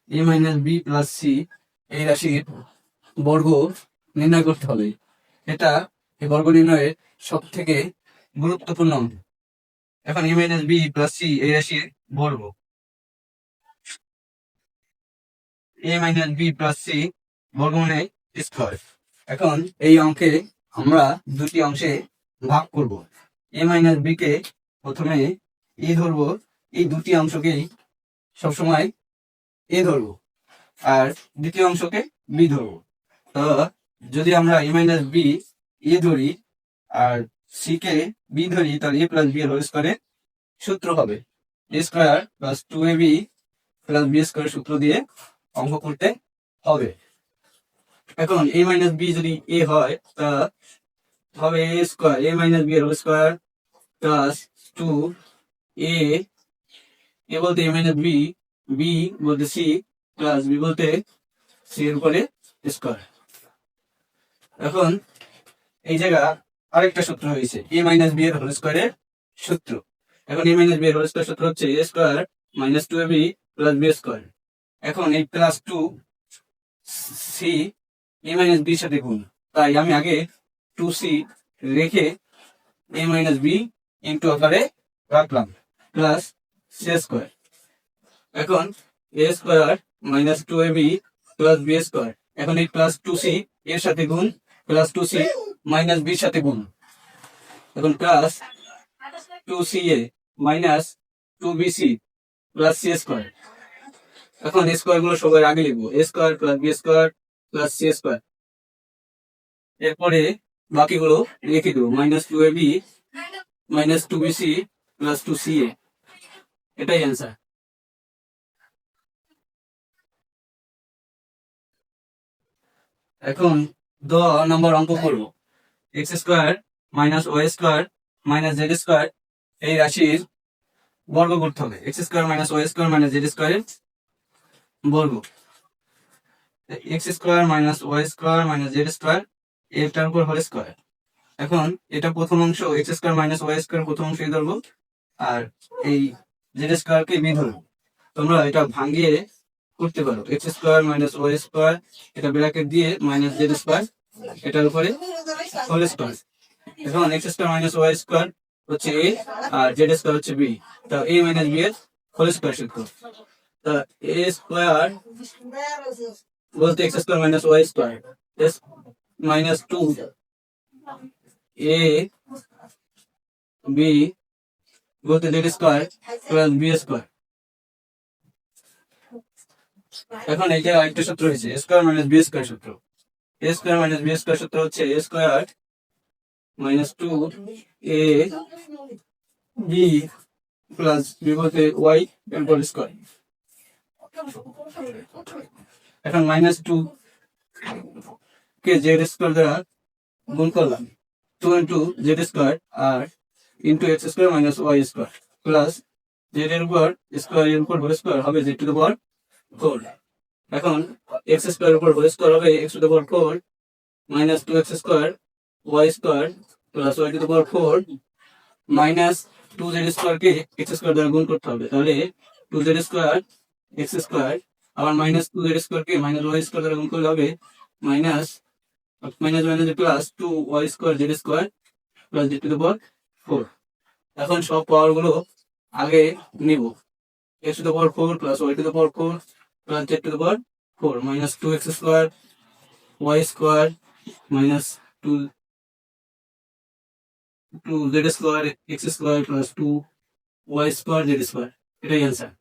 এ minus B plus C এই রাশির বর্গ নির্ণয় করতে হবে। এটা এই বর্গ নির্ণয়ের সব থেকে গুরুত্বপূর্ণ অঙ্ক। এখন A minus B plus C এই রাশির বর্গ, A minus B plus C বর্গমূলের স্কয়ার। এখন এই অঙ্কে আমরা দুটি অংশে ভাগ করব। এ মাইনাস বি কে প্রথমে এ ধরবো, এই দুটি অংশকেই সবসময় এ ধরবো, আর দ্বিতীয় অংশকে বি ধরবো। তো যদি আমরা এ মাইনাস বি এ ধরি আর সি কে বি ধরি, তাহলে এ প্লাস বি এর হোল স্কয়ারের সূত্র হবে A square plus 2ab plus B square সূত্র দিয়ে অঙ্ক করতে হবে। এখন এ মাইনাস বি যদি এ হয় তা হবে A square A minus B এর whole square plus 2a, A বলতে এ মাইনাস বি, বি বলতে সি, প্লাস বি বলতে সি এর উপরে স্কয়ার। এখন এই জায়গা আরেকটা সূত্র হয়েছে এ মাইনাস বি এর হোল স্কয়ারের সূত্র। এখন এ মাইনাস বি এর হোল স্কয়ার সূত্র হচ্ছে A square minus 2ab plus B square. এখন এই প্লাস 2 সি এ মাইনাস বির সাথে গুণ, তাই আমি আগে 2c রেখে এ মাইনাস বি ইন্টু আকারে রাখলাম প্লাস সি স্কয়ার। এখন A square minus 2ab plus B square. এখন এই প্লাস 2c এর সাথে গুণ প্লাস 2c মাইনাস বির সাথে গুণ। এখন plus 2ca minus 2bc plus C square. এখন স্কয়ার গুলো সবার আগে লিখবো A square plus B square plus C square. এরপরে বাকিগুলো লিখে দেবো minus 2ab minus 2bc plus 2ca। এটাই অ্যান্সার। এখন 2 নম্বর অঙ্ক করবো x square minus y square minus z square এই রাশির বর্গ করতে হবে। X square minus y square minus z স্কয়ারের বর্গ, x square minus y square minus z square এটার উপর হোল স্কয়ার। এখন এটা প্রথম অংশ x square minus y square প্রথম অংশ ধরবো, আর এই জেড স্কয়ার কে বি ধরবো। তোমরা এটা ভাঙিয়ে করতে পারো x square minus y square, এটা ব্র্যাকেট দিয়ে মাইনাস জেড স্কয়ার এটার উপরে হোল স্কয়ার। এখন x square minus y square হচ্ছে এ আর জেড স্কয়ার হচ্ছে বি, তা এ মাইনাস বি এর হোল স্কয়ার সূত্র। তা এ স্কয়ার বলতে x square minus y square এস মাইনাস 2 এ বি বলতে z square plus B square. এখন এই যে আরেকটা সূত্র হয়েছে A square minus B square সূত্র। এ স্কয়ার মাইনাস বি স্কয়ার সূত্র হচ্ছে A square minus 2 A B plus B বলতে ওয়াই এর উপর স্কয়ার। এখন মাইনাস 2 কে জেড স্কয়ার দ্বারা গুণ করলাম 2 ইন্টু জেড স্কয়ার আর into x square minus y square plus z এর উপর স্কয়ার এর উপর হোল স্কয়ার হবে জেড টু দ্য পাওয়ার 4। এখন এক্স স্কয়ার উপর হোল স্কয়ার হবে x to the power 4 minus 2x square y square plus y to the power 4 minus 2z square কে x square দ্বারা গুণ করতে হবে, তাহলে 2z স্কয়ার x স্কয়ার আবার মাইনাস 2z স্কয়ার কে মাইনাস y স্কয়ার দ্বারা গুণ করলে হবে minus minus minus plus 2y square z square plus z two the power 4। এখন সব পাওয়ার গুলো আগে নিব x two the power 4 plus y two the power 4 plus z two the power 4 minus 2x square y square minus 2z square x square plus 2y square z square. এটাই answer.